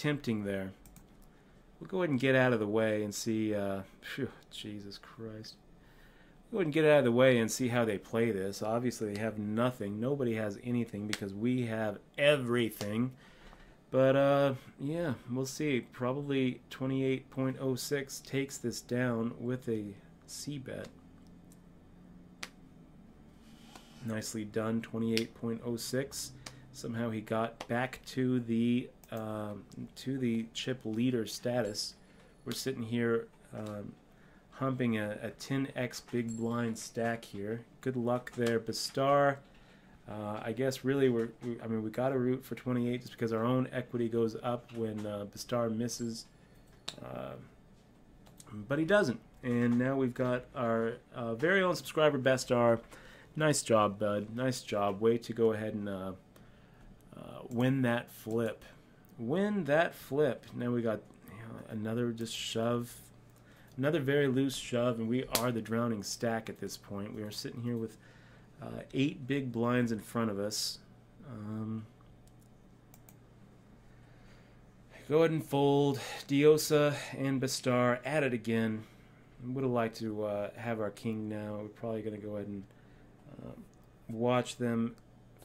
tempting there. We'll go ahead and get out of the way and see. Jesus Christ. Go ahead and get out of the way and see how they play this. Obviously, they have nothing. Nobody has anything because we have everything. But, yeah, we'll see. Probably 28.06 takes this down with a C-bet. Nicely done, 28.06. Somehow he got back to the chip leader status. We're sitting here humping a 10x big blind stack here. Good luck there, Bastar. I guess really I mean we got to root for 28 just because our own equity goes up when Bastar misses, but he doesn't. And now we've got our very own subscriber Bastar. Nice job, bud. Nice job. Way to go ahead and win that flip. Win that flip. Now we got another just shove. Another very loose shove, and we are the drowning stack at this point. We are sitting here with 8 big blinds in front of us. Go ahead and fold. Diosa and Bastar at it again. Would have liked to have our king now. We're probably going to go ahead and watch them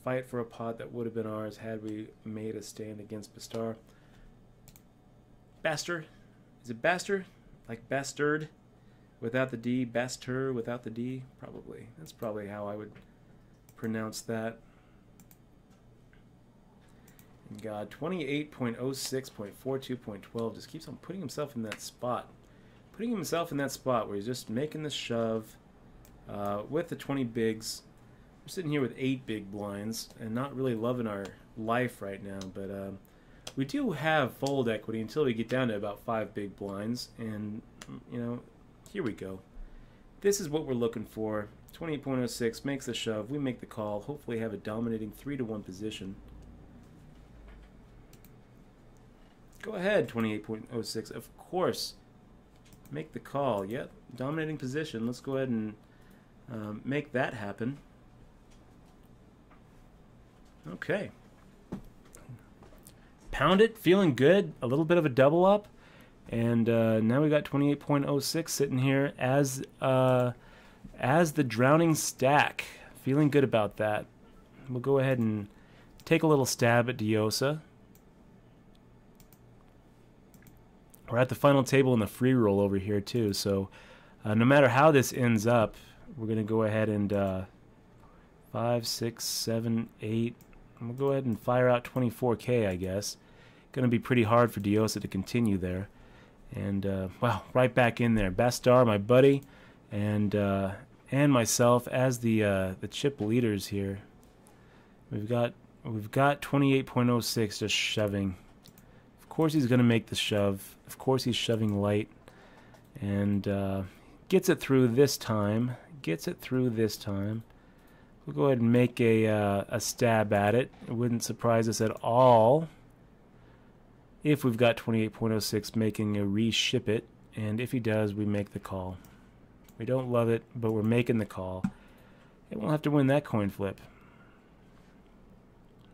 fight for a pot that would have been ours had we made a stand against Bastar. Bastard? Is it Bastard? Like Bastard without the D? Bastur without the D? Probably. That's probably how I would pronounce that. And God, 28.06.42.12 just keeps on putting himself in that spot. Putting himself in that spot where he's just making the shove with the 20 bigs. We're sitting here with 8 big blinds and not really loving our life right now, but we do have fold equity until we get down to about 5 big blinds, and you know, here we go. This is what we're looking for. 28.06 makes the shove, we make the call, hopefully have a dominating 3-to-1 position. Go ahead, 28.06, of course. Make the call. Yep, dominating position. Let's go ahead and make that happen. Okay. Pound it, feeling good. A little bit of a double up. And now we got 28.06 sitting here as the drowning stack. Feeling good about that. We'll go ahead and take a little stab at Diosa. We're at the final table in the free roll over here too, so no matter how this ends up, we're going to go ahead and 5, 6, 7, 8. We'll go ahead and fire out 24K, I guess. Going to be pretty hard for Diosa to continue there. And wow, right back in there. Bastar, my buddy, and myself as the chip leaders here. We've got 28.06 just shoving. Of course he's going to make the shove. Of course he's shoving light. And gets it through this time. Gets it through this time. We'll go ahead and make a stab at it. It wouldn't surprise us at all if we've got 28.06 making a reship it. And if he does, we make the call. We don't love it, but we're making the call. And we'll have to win that coin flip.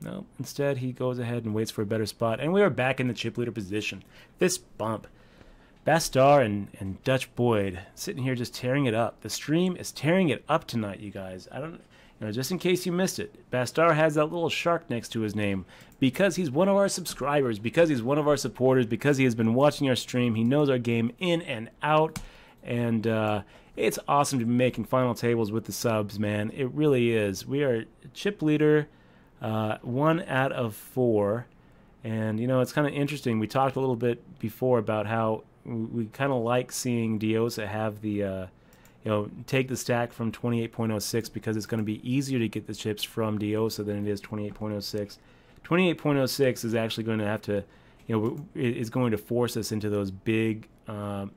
No, instead he goes ahead and waits for a better spot, and we are back in the chip leader position. This bump. Bastar and Dutch Boyd sitting here just tearing it up. The stream is tearing it up tonight, you guys. I don't, just in case you missed it, Bastar has that little shark next to his name because he's one of our subscribers, because he's one of our supporters, because he has been watching our stream. He knows our game in and out, and it's awesome to be making final tables with the subs, man. It really is. We are chip leader. 1 out of 4, and it's kind of interesting. We talked a little bit before about how we kind of like seeing Diosa have the take the stack from 28.06 because it's going to be easier to get the chips from Diosa than it is 28.06. 28.06 is actually going to have to is going to force us into those big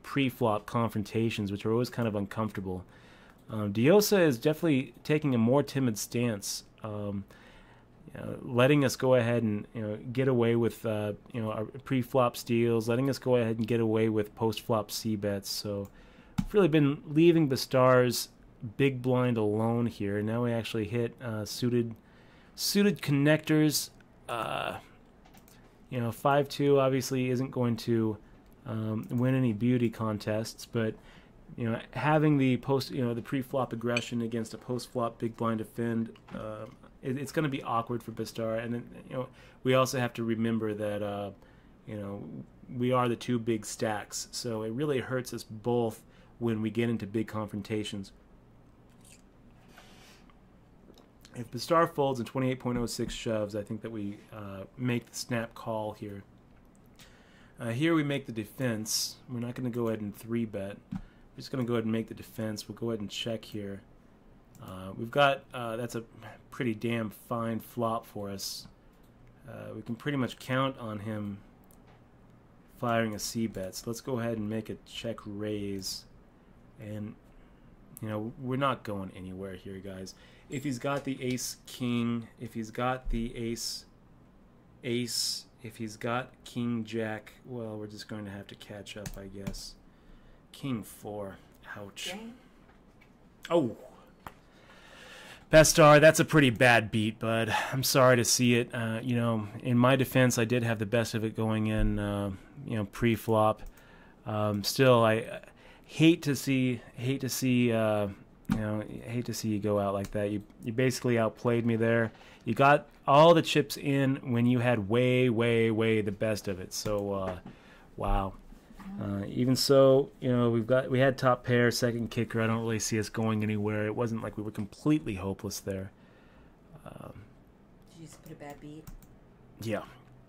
pre-flop confrontations, which are always kind of uncomfortable. Diosa is definitely taking a more timid stance. Letting us go ahead and get away with our pre-flop steals, letting us go ahead and get away with post-flop c-bets. So we've really been leaving Bastar's big blind alone here. Now we actually hit suited connectors. You know, 5-2 obviously isn't going to win any beauty contests, but you know, having the the pre-flop aggression against a post-flop big blind defend, it's going to be awkward for Bistar. And then, you know, we also have to remember that you know, we are the two big stacks, so it really hurts us both when we get into big confrontations. If Bistar folds and 28.06 shoves, I think that we make the snap call here. Here we make the defense. We're not going to go ahead and 3-bet. We're just going to go ahead and make the defense. We'll go ahead and check here. We've got, that's a pretty damn fine flop for us. We can pretty much count on him firing a c-bet. So let's go ahead and make a check raise. And, you know, we're not going anywhere here, guys. If he's got the ace-king, if he's got the ace-ace, if he's got king-jack, well, we're just going to have to catch up, I guess. King-4. Ouch. Okay. Oh. Bestar, that's a pretty bad beat, bud. I'm sorry to see it. You know, in my defense, I did have the best of it going in, you know, pre-flop. Still, I hate to see you know, I hate to see you go out like that. You basically outplayed me there. You got all the chips in when you had way the best of it. So, wow. Even so, you know, we had top pair, second kicker. I don't really see us going anywhere. It wasn't like we were completely hopeless there. Did you just put a bad beat? Yeah.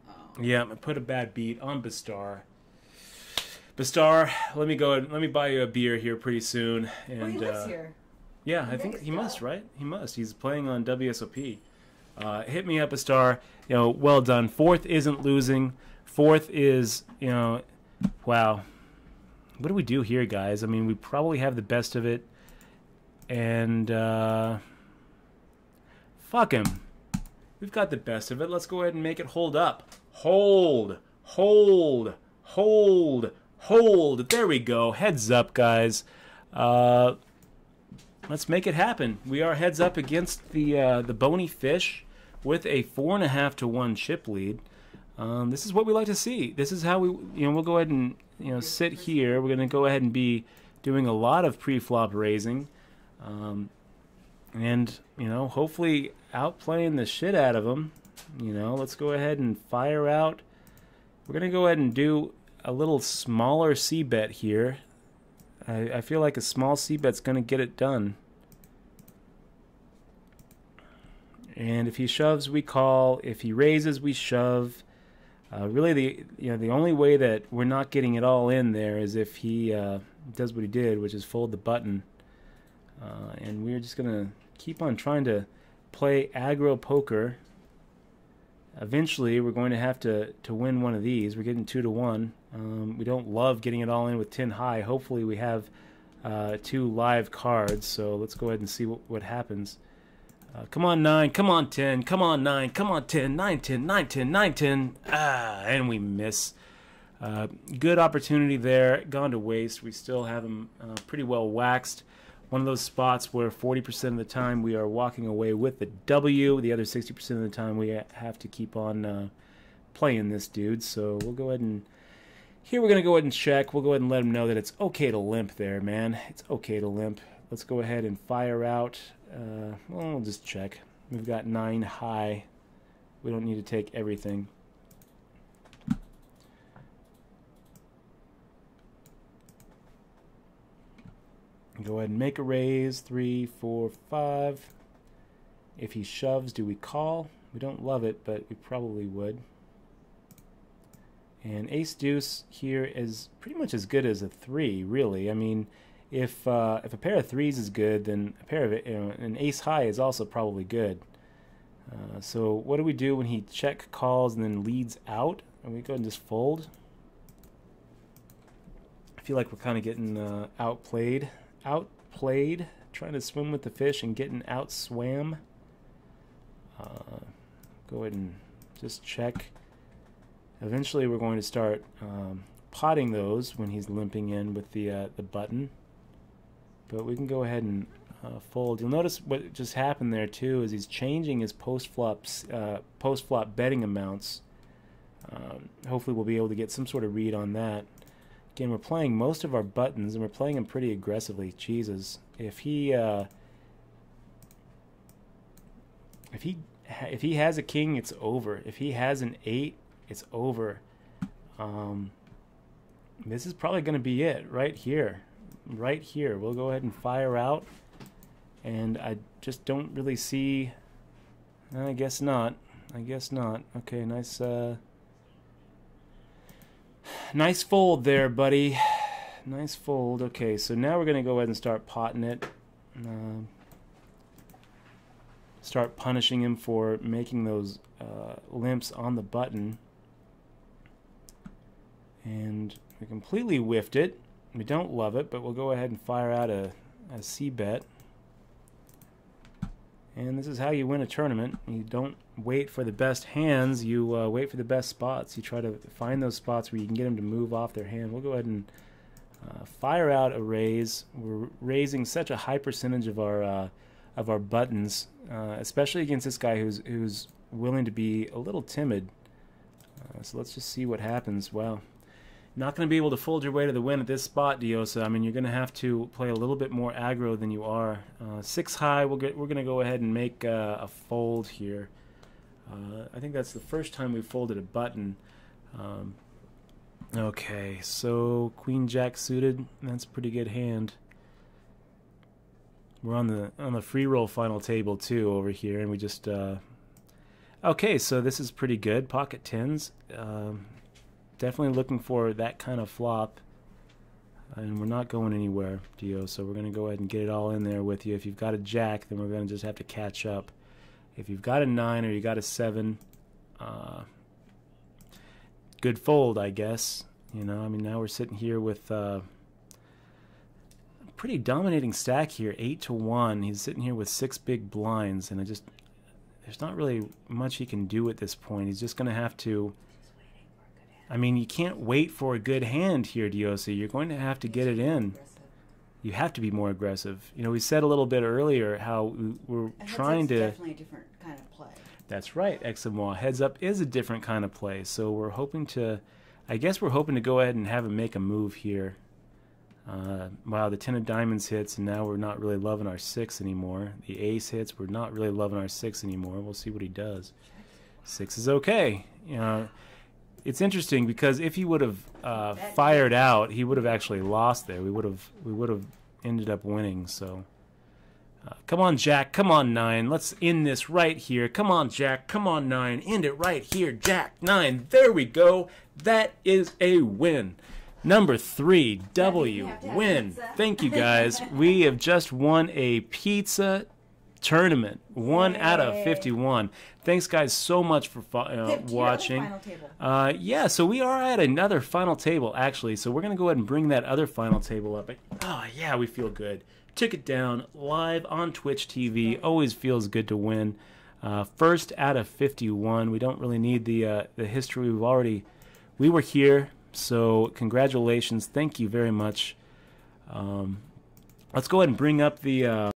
Oh. Yeah, I put a bad beat on Bistar. Bistar, let me buy you a beer here pretty soon. And, he lives here. Yeah, I think he must, right? He must. He's playing on WSOP. Hit me up, Bistar. You know, well done. Fourth isn't losing. Fourth is, you know, wow. What do we do here, guys? I mean, we probably have the best of it. And, fuck him. We've got the best of it. Let's go ahead and make it hold up. Hold. Hold. Hold. Hold. There we go. Heads up, guys. Let's make it happen. We are heads up against the bony fish with a 4.5 to 1 chip lead. This is what we like to see. This is how we, you know, we'll go ahead and, you know, sit here. We're going to go ahead and be doing a lot of pre-flop raising. And, you know, hopefully outplaying the shit out of them. You know, let's go ahead and fire out. We're going to go ahead and do a little smaller c-bet here. I feel like a small c-bet's going to get it done. And if he shoves, we call. If he raises, we shove. Really, the only way that we're not getting it all in there is if he does what he did, which is fold the button. And we're just going to keep on trying to play aggro poker. Eventually, we're going to have to win one of these. We're getting 2 to 1. We don't love getting it all in with 10 high. Hopefully, we have 2 live cards. So let's go ahead and see what happens. Come on, 9. Come on, 10. Come on, 9. Come on, 10. 9, 10, 9, 10, 9, 10. And we miss. Good opportunity there. Gone to waste. We still have him pretty well waxed. One of those spots where 40% of the time we are walking away with the W. The other 60% of the time we have to keep on playing this dude. So we'll go ahead and... Here we're going to go ahead and check. We'll go ahead and let him know that it's okay to limp there, man. It's okay to limp. Let's go ahead and fire out. Well, we'll just check. We've got 9 high. We don't need to take everything. Go ahead and make a raise. 3, 4, 5. If he shoves, do we call? We don't love it, but we probably would. And ace deuce here is pretty much as good as a 3, really. I mean, if a pair of 3s is good, then a pair of an ace high is also probably good. So what do we do when he check calls and then leads out? And we go and just fold. I feel like we're kind of getting outplayed, trying to swim with the fish and getting outswam. Go ahead and just check. Eventually, we're going to start potting those when he's limping in with the button. But we can go ahead and fold. You'll notice what just happened there too is he's changing his post-flop betting amounts. Hopefully we'll be able to get some sort of read on that. Again, we're playing most of our buttons, and we're playing them pretty aggressively. Jesus, if he has a king, it's over. If he has an 8, it's over. This is probably going to be it right here. Right here. We'll go ahead and fire out. And I just don't really see... I guess not. I guess not. Okay, nice nice fold there, buddy. Nice fold. Okay, so now we're going to go ahead and start potting it. Start punishing him for making those limps on the button. And we completely whiffed it. We don't love it, but we'll go ahead and fire out a C-bet. And this is how you win a tournament. You don't wait for the best hands, you wait for the best spots. You try to find those spots where you can get them to move off their hand. We'll go ahead and fire out a raise. We're raising such a high percentage of our buttons, especially against this guy who's willing to be a little timid. So let's just see what happens. Wow. Not going to be able to fold your way to the win at this spot, Diosa. I mean, you're going to have to play a little bit more aggro than you are. 6 high, we're going to go ahead and make a fold here. I think that's the first time we've folded a button. Okay, so Queen Jack suited. That's a pretty good hand. We're on the free roll final table too over here, and we just okay. So this is pretty good. Pocket tens. Definitely looking for that kind of flop, and we're not going anywhere, Dio. So we're going to go ahead and get it all in there with you. If you've got a jack, then we're going to just have to catch up. If you've got a 9 or you got a 7, good fold, I guess. You know, I mean, now we're sitting here with a pretty dominating stack here, 8-1. He's sitting here with 6 big blinds, and there's not really much he can do at this point. He's just going to have to. I mean, you can't wait for a good hand here, Diosi. You're going to have to get it in. You have to be more aggressive. You know, we said a little bit earlier how we're trying to... definitely a different kind of play. That's right, Eximois. Heads up is a different kind of play. So we're hoping to... I guess we're hoping to go ahead and have him make a move here. Wow, the 10 of diamonds hits, and now we're not really loving our 6 anymore. The ace hits, we're not really loving our 6 anymore. We'll see what he does. 6 is okay. You know... It's interesting because if he would have fired out, he would have actually lost there. We would have ended up winning. So, come on, Jack. Come on, 9. Let's end this right here. Come on, Jack. Come on, 9. End it right here, Jack. 9. There we go. That is a win. Number 3, W. Win. Thank you, guys. We have just won a pizza tournament. 1 out of 51. Thanks, guys, so much for watching. Yeah, so we are at another final table, actually. So we're going to go ahead and bring that other final table up. Oh, yeah, we feel good. Took it down live on Twitch TV. Always feels good to win. First out of 51. We don't really need the history. We were here, so congratulations. Thank you very much. Let's go ahead and bring up the...